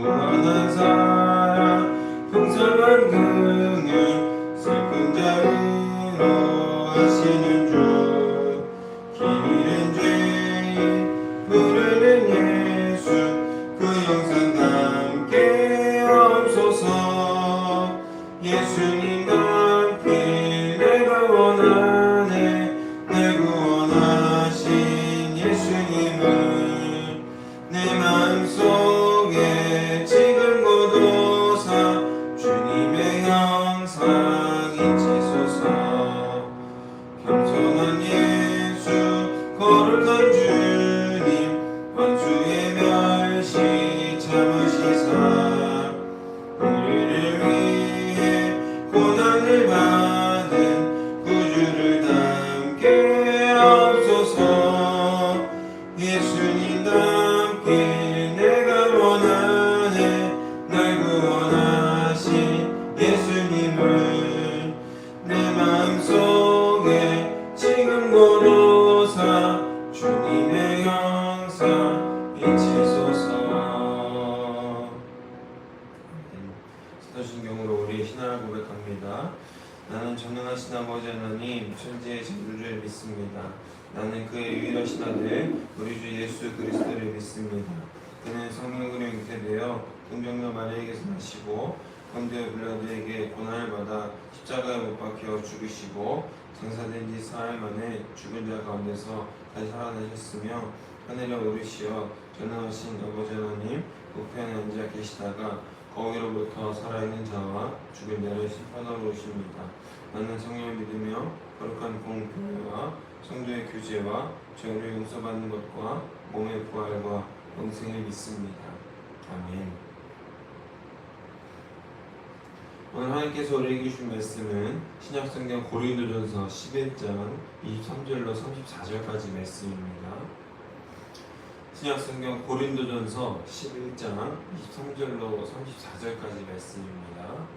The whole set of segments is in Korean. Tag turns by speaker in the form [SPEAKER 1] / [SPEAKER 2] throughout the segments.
[SPEAKER 1] 무한한 사랑 풍성한 긍휼 슬픈 자 위로하시는 주 기미는 죄인 부르는 예수 그 영상 함께 없소서. 예수님과 함께 내가 원하네 내 구원하신 예수님을 내 마음속에 지금 고도사 주님의 형상 잊히소서. 겸손한 예수 거룩한 주님 원수의 멸시 참으시사 우리를 위해 고난을 받은 구주를 담게 하옵소서. 예수님과 함께 내가 원하네 날 구원하신 예수님을 내 마음속에 지금 고도사 주님의 형상 잊히소서. 사도신경으로 우리의 신앙을 고백합니다. 나는 전능하신 아버지 하나님 천지의 창조주를 믿습니다. 나는 그의 유일하신 아들 우리 주 예수 그리스도를 믿습니다. 그는 성령으로 잉태되어 동정녀 마리아에게서 나시고 본디오 빌라도에게 고난을 받아 십자가에 못 박혀 죽으시고 장사된 지 사흘 만에 죽은 자 가운데서 다시 살아나셨으며 하늘에 오르시어 전능하신 아버지 하나님 우편에 앉아 계시다가 거기로부터 살아있는 자와 죽은 자를 심판하러 오십니다. 나는 성령을 믿으며 거룩한 공교회와 성도의 교제와 죄를 용서받는 것과 몸의 부활과 영생을 믿습니다. 아멘. 오늘 하나님께서 우리에게 주신 말씀은 신약성경 고린도전서 11장 23절로 34절까지 말씀입니다. 신약성경 고린도전서 11장 23절로 34절까지 말씀입니다.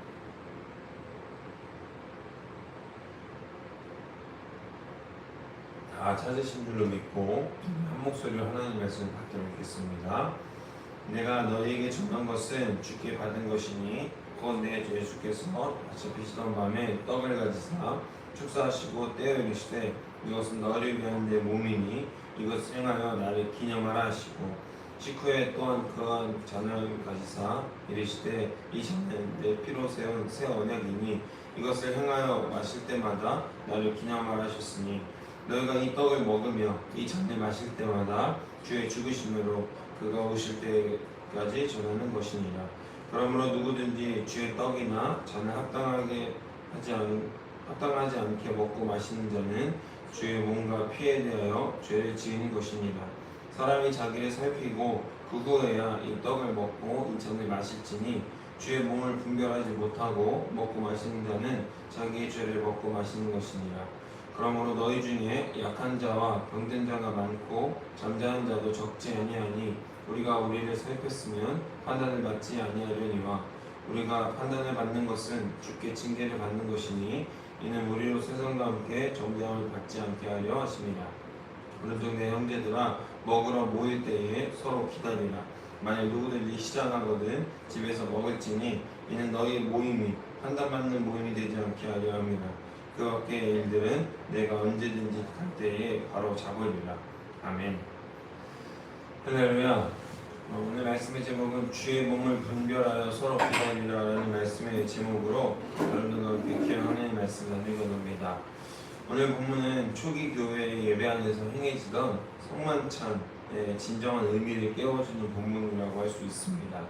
[SPEAKER 1] 다 찾으신 줄로 믿고 한 목소리로 하나님 말씀을 받도록 하겠습니다. 내가 너희에게 전한 것은 주께 받은 것이니 곧 내 주 예수께서 잡히시던 밤에 떡을 가지사 축사하시고 떼어 이르시되 이것은 너희를 위한 내 몸이니 이것을 행하여 나를 기념하라 하시고 식후에 또한 그러한 잔을 가지사 이르시되 이 잔은 내 피로 세운 새 언약이니 이것을 행하여 마실 때마다 나를 기념하라 하셨으니 너희가 이 떡을 먹으며 이 잔을 마실 때마다 주의 죽으심으로 그가 오실 때까지 전하는 것이니라. 그러므로 누구든지 주의 떡이나 잔을 합당하지 않게 먹고 마시는 자는 주의 몸과 피에 대하여 죄를 지으는 것이니라. 사람이 자기를 살피고 그 후에야 이 떡을 먹고 이 잔을 마실지니 주의 몸을 분별하지 못하고 먹고 마시는 자는 자기의 죄를 먹고 마시는 것이니라. 그러므로 너희 중에 약한 자와 병든 자가 많고 잠자는 자도 적지 아니하니 우리가 우리를 살폈으면 판단을 받지 아니하려니와 우리가 판단을 받는 것은 주께 징계를 받는 것이니 이는 우리로 세상과 함께 정죄함을 받지 않게 하려 하심이라. 오른쪽 내 형제들아 먹으러 모일 때에 서로 기다리라. 만일 누구든지 시장하거든 집에서 먹을지니 이는 너희 모임이 판단받는 모임이 되지 않게 하려 함이라. 그 밖의 일들은 내가 언제든지 갈 때에 바로 잡으리라. 아멘. 할렐루야. 오늘 말씀의 제목은 주의 몸을 분별하여 서로 기다리라라는 말씀의 제목으로 여러분들과 함께 기억하는 말씀을 읽어봅니다. 오늘 본문은 초기 교회 예배 안에서 행해지던 성만찬의 진정한 의미를 깨워주는 본문이라고 할 수 있습니다.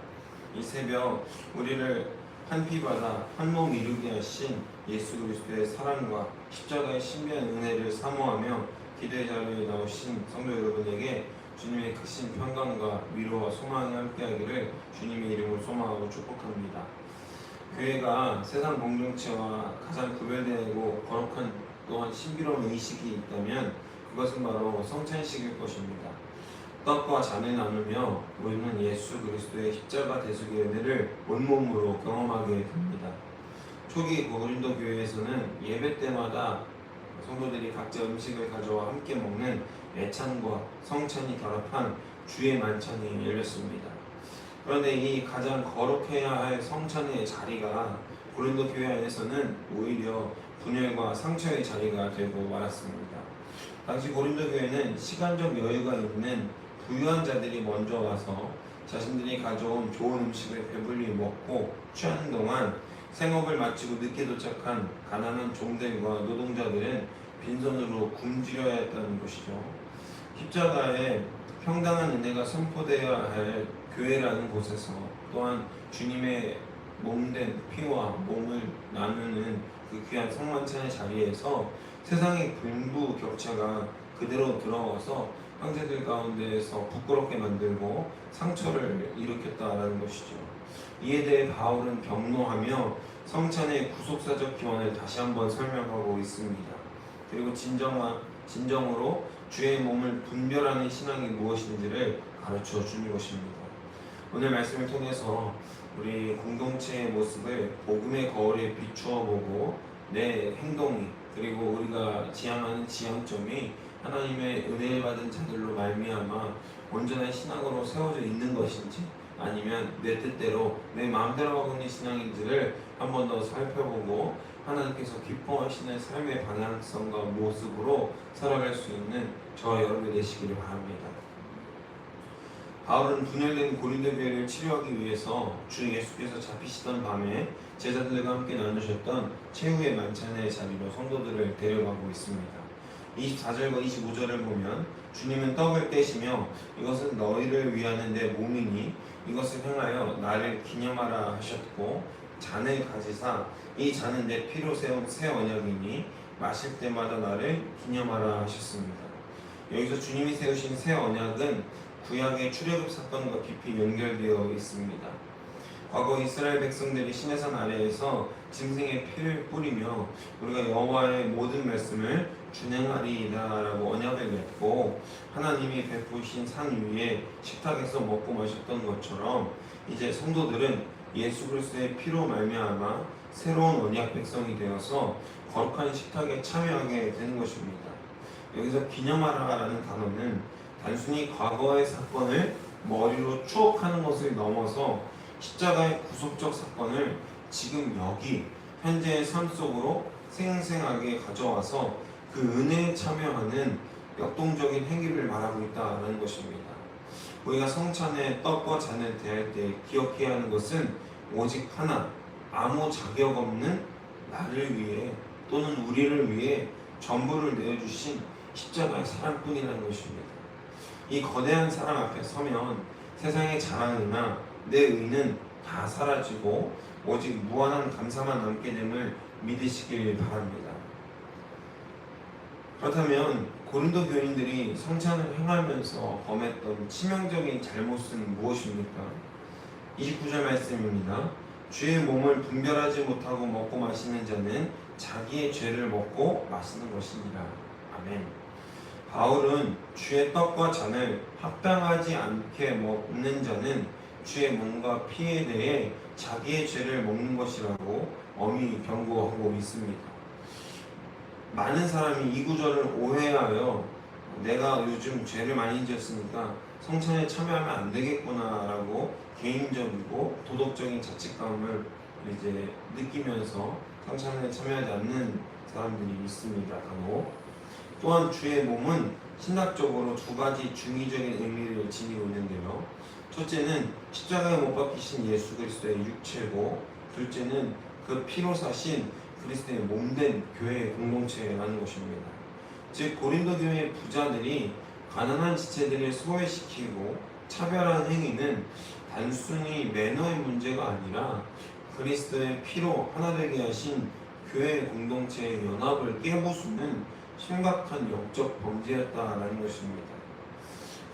[SPEAKER 1] 이 새벽 우리를 한 피바다 한 몸 이루게 하신 예수 그리스도의 사랑과 십자가의 신비한 은혜를 사모하며 기도의 자리에 나오신 성도 여러분에게 주님의 크신 평강과 위로와 소망이 함께하기를 주님의 이름으로 소망하고 축복합니다. 교회가 세상 공동체와 가장 구별되고 거룩한 또한 신비로운 의식이 있다면 그것은 바로 성찬식일 것입니다. 떡과 잔을 나누며 우리는 예수 그리스도의 십자가 대속의 은혜를 온몸으로 경험하게 됩니다. 초기 고린도 교회에서는 예배 때마다 성도들이 각자 음식을 가져와 함께 먹는 애찬과 성찬이 결합한 주의 만찬이 열렸습니다. 그런데 이 가장 거룩해야 할 성찬의 자리가 고린도 교회 안에서는 오히려 분열과 상처의 자리가 되고 말았습니다. 당시 고린도 교회는 시간적 여유가 있는 부유한 자들이 먼저 와서 자신들이 가져온 좋은 음식을 배불리 먹고 취하는 동안 생업을 마치고 늦게 도착한 가난한 종들과 노동자들은 빈손으로 굶주려야 했다는 것이죠. 십자가에 평당한 은혜가 선포되어야 할 교회라는 곳에서 또한 주님의 몸된 피와 몸을 나누는 그 귀한 성만찬의 자리에서 세상의 빈부격차가 그대로 들어와서 형제들 가운데에서 부끄럽게 만들고 상처를 일으켰다라는 것이죠. 이에 대해 바울은 경로하며 성찬의 구속사적 기원을 다시 한번 설명하고 있습니다. 그리고 진정으로 주의 몸을 분별하는 신앙이 무엇인지를 가르쳐 주는 것입니다. 오늘 말씀을 통해서 우리 공동체의 모습을 복음의 거울에 비추어 보고 내 행동이 그리고 우리가 지향하는 지향점이 하나님의 은혜를 받은 자들로 말미암아 온전한 신앙으로 세워져 있는 것인지 아니면 내 뜻대로 내 마음대로 하고 있는 신앙인지를 한 번 더 살펴보고 하나님께서 기뻐하시는 삶의 방향성과 모습으로 살아갈 수 있는 저와 여러분이 되시기를 바랍니다. 바울은 분열된 고린도 교회를 치료하기 위해서 주 예수께서 잡히시던 밤에 제자들과 함께 나누셨던 최후의 만찬의 자리로 성도들을 데려가고 있습니다. 24절과 25절을 보면 주님은 떡을 떼시며 이것은 너희를 위하는 내 몸이니 이것을 행하여 나를 기념하라 하셨고 잔을 가지사 이 잔은 내 피로 세운 새 언약이니 마실 때마다 나를 기념하라 하셨습니다. 여기서 주님이 세우신 새 언약은 구약의 출애굽 사건과 깊이 연결되어 있습니다. 과거 이스라엘 백성들이 시내산 아래에서 짐승의 피를 뿌리며 우리가 여호와의 모든 말씀을 준행하리이다라고 언약을 맺고 하나님이 베푸신 산 위에 식탁에서 먹고 마셨던 것처럼 이제 성도들은 예수 그리스도의 피로 말미암아 새로운 언약 백성이 되어서 거룩한 식탁에 참여하게 되는 것입니다. 여기서 기념하라라는 단어는 단순히 과거의 사건을 머리로 추억하는 것을 넘어서 십자가의 구속적 사건을 지금 여기 현재의 삶 속으로 생생하게 가져와서 그 은혜에 참여하는 역동적인 행위를 말하고 있다는 것입니다. 우리가 성찬의 떡과 잔을 대할 때 기억해야 하는 것은 오직 하나, 아무 자격 없는 나를 위해 또는 우리를 위해 전부를 내어주신 십자가의 사랑뿐이라는 것입니다. 이 거대한 사랑 앞에 서면 세상의 자랑이나 내 의는 다 사라지고 오직 무한한 감사만 남게 됨을 믿으시길 바랍니다. 그렇다면 고린도 교인들이 성찬을 행하면서 범했던 치명적인 잘못은 무엇입니까? 29절 말씀입니다. 주의 몸을 분별하지 못하고 먹고 마시는 자는 자기의 죄를 먹고 마시는 것이니라. 아멘. 바울은 주의 떡과 잔을 합당하지 않게 먹는 자는 주의 몸과 피에 대해 자기의 죄를 먹는 것이라고 엄히 경고하고 있습니다. 많은 사람이 이 구절을 오해하여 내가 요즘 죄를 많이 지었으니까 성찬에 참여하면 안 되겠구나라고 개인적이고 도덕적인 자책감을 이제 느끼면서 성찬에 참여하지 않는 사람들이 있습니다. 간혹. 또한 주의 몸은 신학적으로 두 가지 중의적인 의미를 지니고 있는데요. 첫째는 십자가에 못 박히신 예수 그리스도의 육체고, 둘째는 그 피로 사신 그리스도의 몸된 교회의 공동체라는 것입니다. 즉 고린도 교회의 부자들이 가난한 지체들을 소외시키고 차별한 행위는 단순히 매너의 문제가 아니라 그리스도의 피로 하나 되게 하신 교회의 공동체의 연합을 깨부수는 심각한 영적 범죄였다라는 것입니다.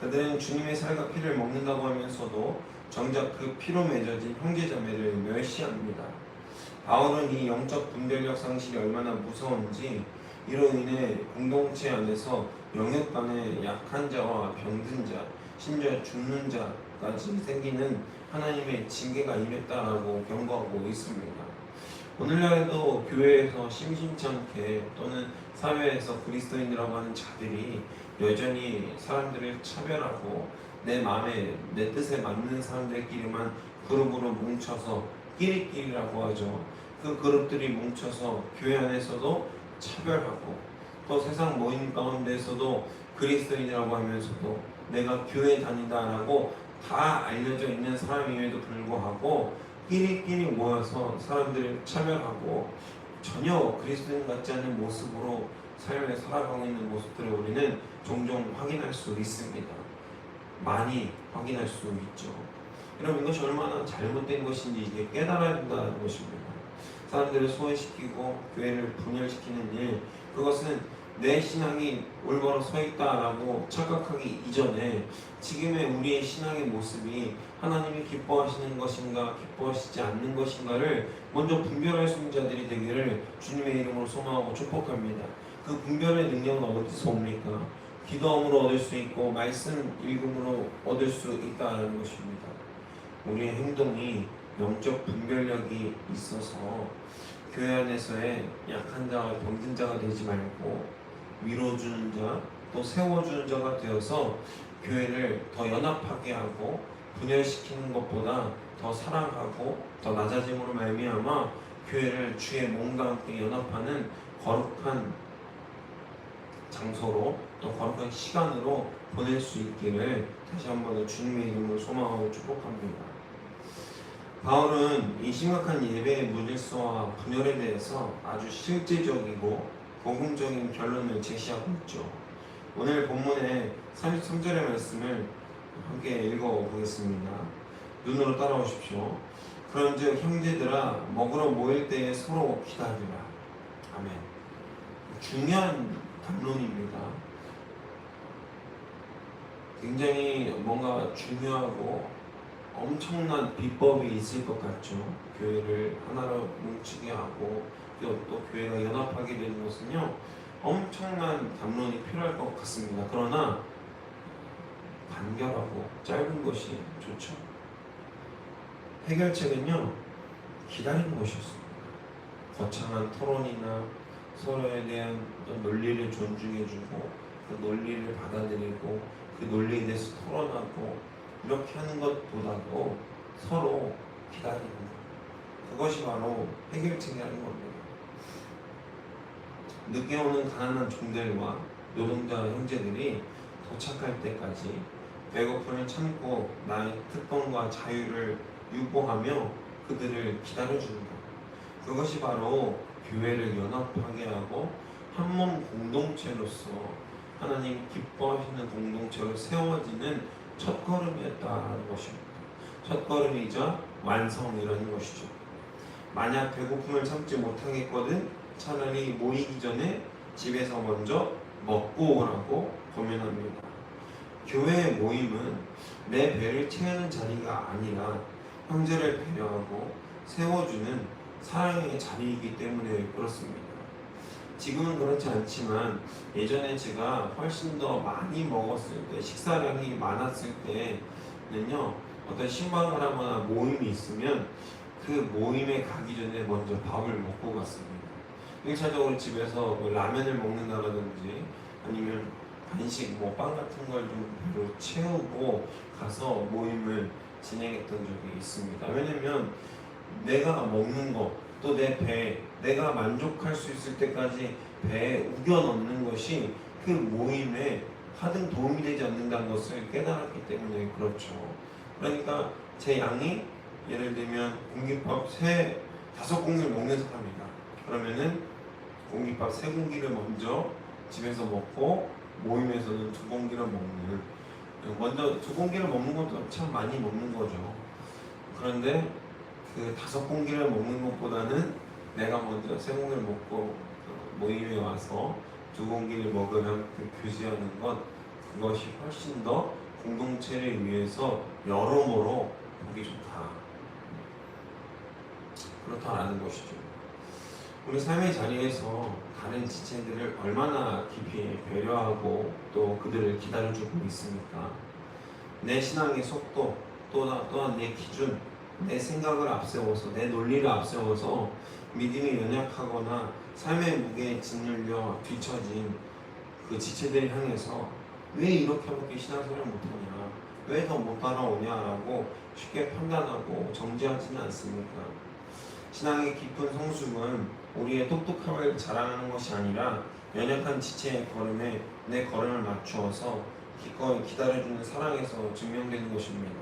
[SPEAKER 1] 그들은 주님의 살과 피를 먹는다고 하면서도 정작 그 피로 맺어진 형제자매를 멸시합니다. 바울은 이 영적 분별력 상실이 얼마나 무서운지 이로 인해 공동체 안에서 영역 간의 약한 자와 병든 자, 심지어 죽는 자까지 생기는 하나님의 징계가 임했다라고 경고하고 있습니다. 오늘날에도 교회에서 심심치 않게 또는 사회에서 그리스도인이라고 하는 자들이 여전히 사람들을 차별하고 내 마음에 내 뜻에 맞는 사람들끼리만 그룹으로 뭉쳐서 끼리끼리라고 하죠. 그 그룹들이 뭉쳐서 교회 안에서도 차별하고 또 세상 모임 가운데서도 그리스도인이라고 하면서도 내가 교회 다닌다라고 다 알려져 있는 사람임에도 불구하고 끼리끼리 모여서 사람들을 차별하고 전혀 그리스도인 같지 않은 모습으로 삶을 살아가고 있는 모습들을 우리는 종종 확인할 수 있습니다. 많이 확인할 수 있죠. 여러분, 이것이 얼마나 잘못된 것인지 이제 깨달아야 된다는 것입니다. 사람들을 소외시키고 교회를 분열시키는 일, 그것은 내 신앙이 올바로 서 있다라고 착각하기 이전에 지금의 우리의 신앙의 모습이 하나님이 기뻐하시는 것인가 기뻐하시지 않는 것인가를 먼저 분별할 수 있는 자들이 되기를 주님의 이름으로 소망하고 축복합니다. 그 분별의 능력은 어디서 옵니까? 기도함으로 얻을 수 있고 말씀 읽음으로 얻을 수 있다는 것입니다. 우리의 행동이 영적 분별력이 있어서 교회 안에서의 약한 자와 병든 자가 되지 말고 위로주는 자, 또 세워주는 자가 되어서 교회를 더 연합하게 하고 분열시키는 것보다 더 사랑하고 더 낮아짐으로 말미암아 교회를 주의 몸과 함께 연합하는 거룩한 장소로 또 거룩한 시간으로 보낼 수 있기를 다시 한번 주님의 이름으로 소망하고 축복합니다. 바울은 이 심각한 예배의 무질서와 분열에 대해서 아주 실제적이고 복음적인 결론을 제시하고 있죠. 오늘 본문의 33절의 말씀을 함께 읽어보겠습니다. 눈으로 따라오십시오. 그런즉 형제들아 먹으러 모일 때에 서로 기다리라. 아멘. 중요한 담론입니다. 굉장히 뭔가 중요하고 엄청난 비법이 있을 것 같죠. 교회를 하나로 뭉치게 하고 또 교회가 연합하게 되는 것은요, 엄청난 담론이 필요할 것 같습니다. 그러나 간결하고 짧은 것이 좋죠. 해결책은요, 기다리는 것이었습니다. 거창한 토론이나 서로에 대한 논리를 존중해주고 그 논리를 받아들이고 그 논리에 대해서 토론하고 이렇게 하는 것보다도 서로 기다리는 것, 그것이 바로 해결책이라는 겁니다. 늦게 오는 가난한 종들과 노동자 형제들이 도착할 때까지 배고픔을 참고 나의 특권과 자유를 유보하며 그들을 기다려주는 것, 그것이 바로 교회를 연합하게 하고 한 몸 공동체로서 하나님 기뻐하시는 공동체로 세워지는 첫걸음이었다는 것입니다. 첫걸음이자 완성이라는 것이죠. 만약 배고픔을 참지 못하겠거든 차라리 모이기 전에 집에서 먼저 먹고 오라고 권면합니다. 교회의 모임은 내 배를 채우는 자리가 아니라 형제를 배려하고 세워주는 사랑의 자리이기 때문에 그렇습니다. 지금은 그렇지 않지만 예전에 제가 훨씬 더 많이 먹었을 때, 식사량이 많았을 때는요, 어떤 신방을 하거나 모임이 있으면 그 모임에 가기 전에 먼저 밥을 먹고 갔습니다. 1차적으로 집에서 뭐 라면을 먹는다든지 아니면 간식, 뭐 빵 같은 걸 좀 배로 채우고 가서 모임을 진행했던 적이 있습니다. 왜냐면 내가 먹는 거, 또 내 배, 내가 만족할 수 있을 때까지 배에 우겨 넣는 것이 그 모임에 하등 도움이 되지 않는다는 것을 깨달았기 때문에 그렇죠. 그러니까 제 양이 예를 들면 공깃밥 5공기를 먹는 사람이다. 그러면은 공깃밥 3공기를 먼저 집에서 먹고 모임에서는 2공기를 먹는, 먼저 2공기를 먹는 것도 참 많이 먹는 거죠. 그런데 그 5공기를 먹는 것보다는 내가 먼저 3공기를 먹고 모임에 와서 2공기를 먹으면 그 교제하는 것, 그것이 훨씬 더 공동체를 위해서 여러모로 보기 좋다. 그렇다라는 것이죠. 우리 삶의 자리에서 다른 지체들을 얼마나 깊이 배려하고 또 그들을 기다려주고 있습니까? 내 신앙의 속도, 또한 내 기준, 내 생각을 앞세워서, 내 논리를 앞세워서 믿음이 연약하거나 삶의 무게에 짓눌려 뒤처진 그 지체들을 향해서 왜 이렇게밖에 신앙생활을 못하냐, 왜 더 못 따라오냐라고 쉽게 판단하고 정죄하지는 않습니까? 신앙의 깊은 성숙은 우리의 똑똑함을 자랑하는 것이 아니라 연약한 지체의 걸음에 내 걸음을 맞추어서 기꺼이 기다려주는 사랑에서 증명되는 것입니다.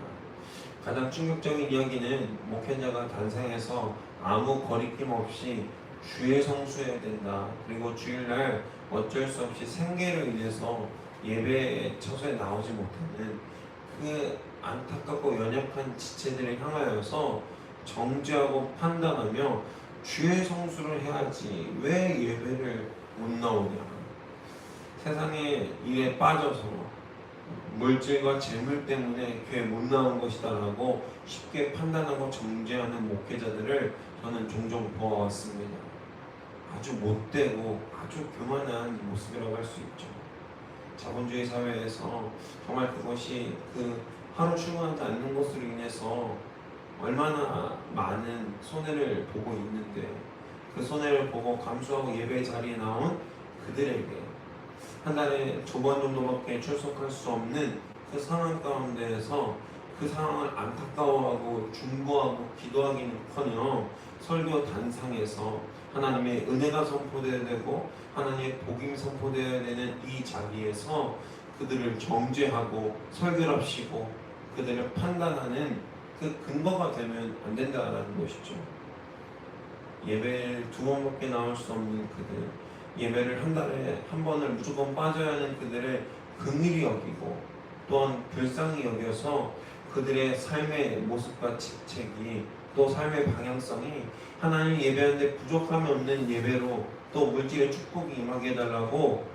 [SPEAKER 1] 가장 충격적인 이야기는 목회자가 단상에서 아무 거리낌 없이 주의 성수해야 된다. 그리고 주일날 어쩔 수 없이 생계로 인해서 예배 처소에 나오지 못하는 그 안타깝고 연약한 지체들을 향하여서 정죄하고 판단하며 주의 성수를 해야지 왜 예배를 못 나오냐. 세상의 일에 빠져서 물질과 재물 때문에 교회 못 나온 것이다라고 쉽게 판단하고 정죄하는 목회자들을 저는 종종 보아왔습니다. 아주 못되고 아주 교만한 모습이라고 할 수 있죠. 자본주의 사회에서 정말 그것이 그 하루 출근하지 않는 것으로 인해서 얼마나 많은 손해를 보고 있는데 그 손해를 보고 감수하고 예배 자리에 나온 그들에게 한 달에 2번 정도밖에 출석할 수 없는 그 상황 가운데에서 그 상황을 안타까워하고 중보하고 기도하기는커녕 설교 단상에서 하나님의 은혜가 선포되어야 되고 하나님의 복임이 선포되어야 되는 이 자리에서 그들을 정죄하고 설교랍시고 그들을 판단하는 그 근거가 되면 안 된다라는 것이죠. 예배를 2번밖에 나올 수 없는 그들, 예배를 한 달에 한 번을 무조건 빠져야 하는 그들을 긍휼히 여기고 또한 불쌍히 여겨서 그들의 삶의 모습과 직책이 또 삶의 방향성이 하나님 예배하는데 부족함이 없는 예배로 또 물질의 축복이 임하게 해달라고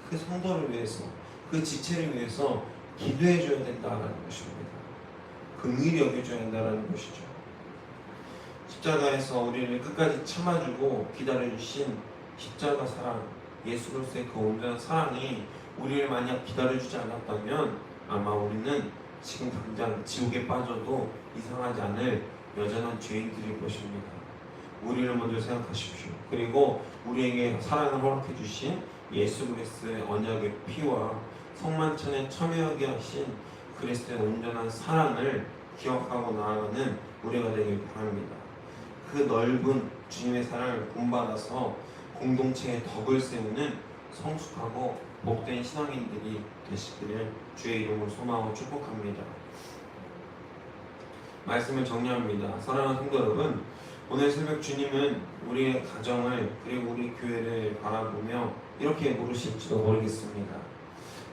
[SPEAKER 1] 그 성도를 위해서 그 지체를 위해서 기도해 줘야 된다는 것입니다. 긍휼히 여겨줘야 한다는 것이죠. 십자가에서 우리를 끝까지 참아주고 기다려주신 십자가 사랑, 예수 그리스도의 그 온전한 사랑이 우리를 만약 기다려주지 않았다면 아마 우리는 지금 당장 지옥에 빠져도 이상하지 않을 여전한 죄인들일 것입니다. 우리를 먼저 생각하십시오. 그리고 우리에게 사랑을 허락해 주신 예수 그리스도의 언약의 피와 성만찬에 참여하게 하신 그리스도의 온전한 사랑을 기억하고 나아가는 우리가 되길 바랍니다. 그 넓은 주님의 사랑을 본받아서 공동체의 덕을 세우는 성숙하고 복된 신앙인들이 되시기를 주의 이름으로 소망하고 축복합니다. 말씀을 정리합니다. 사랑하는 성도 여러분, 오늘 새벽 주님은 우리의 가정을 그리고 우리 교회를 바라보며 이렇게 물으실지도 모르겠습니다.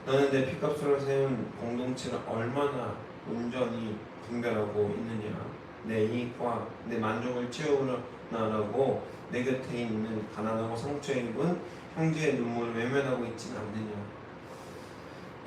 [SPEAKER 1] 나는 내 피값으로 세운 공동체를 얼마나 온전히 분별하고 있느냐, 내 이익과 내 만족을 채우려고 내 곁에 있는 가난하고 상처 입은 형제의 눈물을 외면하고 있지는 않느냐.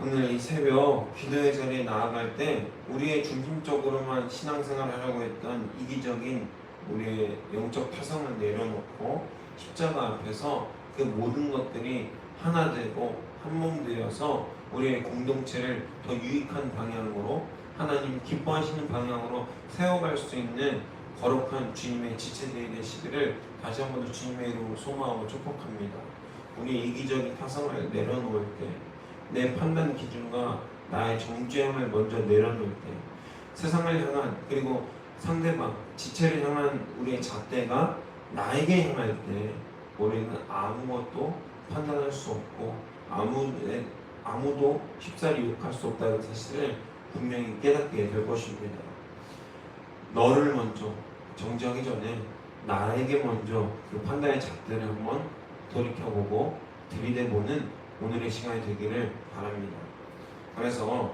[SPEAKER 1] 오늘 이 새벽 기도의 자리에 나아갈 때 우리의 중심적으로만 신앙생활을 하려고 했던 이기적인 우리의 영적 타성을 내려놓고 십자가 앞에서 그 모든 것들이 하나 되고 한 몸 되어서 우리의 공동체를 더 유익한 방향으로 하나님 기뻐하시는 방향으로 세워갈 수 있는 거룩한 주님의 지체들이 되시기를 다시 한 번 더 주님의 이름으로 소망하고 축복합니다. 우리 이기적인 타성을 내려놓을 때, 내 판단 기준과 나의 정죄함을 먼저 내려놓을 때, 세상을 향한 그리고 상대방, 지체를 향한 우리의 잣대가 나에게 향할 때 우리는 아무것도 판단할 수 없고 아무도 쉽사리 욕할 수 없다는 사실을 분명히 깨닫게 될 것입니다. 너를 먼저 정죄하기 전에 나에게 먼저 그 판단의 잣대를 한번 돌이켜보고 들이대보는 오늘의 시간이 되기를 바랍니다. 그래서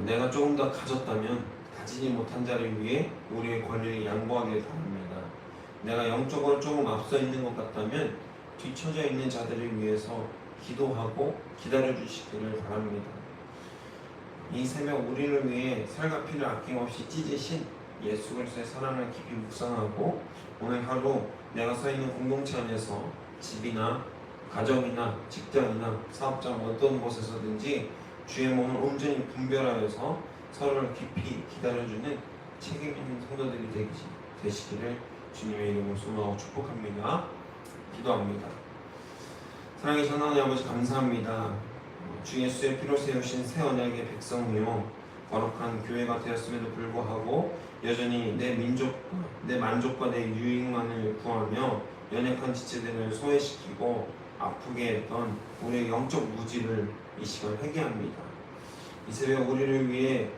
[SPEAKER 1] 내가 조금 더 가졌다면 가지지 못한 자를 위해 우리의 권리를 양보하길 바랍니다. 내가 영적으로 조금 앞서 있는 것 같다면 뒤처져 있는 자들을 위해서 기도하고 기다려주시기를 바랍니다. 이 새벽 우리를 위해 살과 피를 아낌없이 찢으신 예수 그리스도의 사랑을 깊이 묵상하고 오늘 하루 내가 서 있는 공동체 안에서 집이나 가정이나 직장이나 사업장 어떤 곳에서든지 주의 몸을 온전히 분별하여서 서로를 깊이 기다려주는 책임 있는 성도들이 되시기를 주님의 이름으로 소망하고 축복합니다. 기도합니다. 사랑의 전하나님 아버지 감사합니다. 주 예수의 피로 세우신 새 언약의 백성이요 거룩한 교회가 되었음에도 불구하고 여전히 내 민족과 내 만족과 내 유익만을 구하며 연약한 지체들을 소외시키고 아프게 했던 우리의 영적 무지를 이 시간 회개합니다. 이 새벽 우리를 위해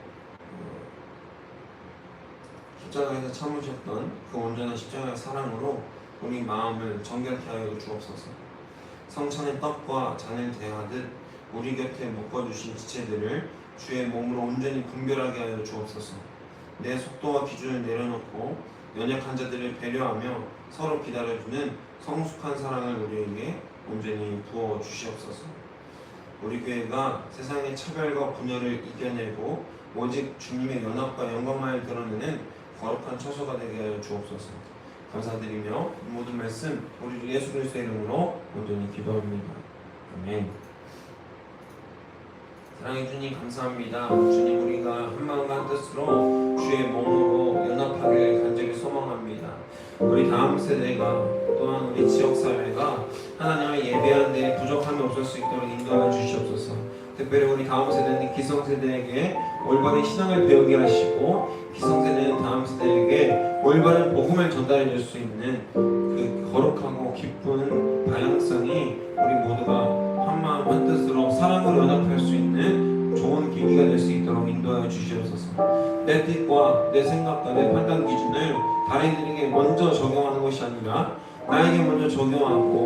[SPEAKER 1] 십자가에서 참으셨던 그 온전한 십자가의 사랑으로 우리 마음을 정결케 하여 주옵소서. 성찬의 떡과 잔을 대하듯 우리 곁에 묶어주신 지체들을 주의 몸으로 온전히 분별하게 하여 주옵소서. 내 속도와 기준을 내려놓고 연약한 자들을 배려하며 서로 기다려주는 성숙한 사랑을 우리에게 온전히 부어 주시옵소서. 우리 교회가 세상의 차별과 분열을 이겨내고 오직 주님의 연합과 영광만을 드러내는 거룩한 처소가 되게 하여 주옵소서. 감사드리며 모든 말씀 우리 예수 그리스도의 이름으로 온전히 기도합니다. 아멘. 사랑해 주님 감사합니다. 주님 우리가 한마음과 한뜻으로 주의 몸으로 연합하길 간절히 소망합니다. 우리 다음 세대가 또한 우리 지역사회가 하나님을 예배하는 데 부족함이 없을 수 있도록 인도하여 주시옵소서. 특별히 우리 다음 세대는 기성세대에게 올바른 신앙을 배우게 하시고 기성세대는 다음 세대에게 올바른 복음을 전달해 줄 수 있는 그 거룩하고 기쁜 방향성이 우리 모두가 한마음 한뜻으로 사랑으로 연합할 수 있는 좋은 계기가 될 수 있도록 인도하여 주시옵소서. 내 뜻과 내 생각과 내 판단 기준을 다른들에게 먼저 적용하는 것이 아니라 나에게 먼저 적용하고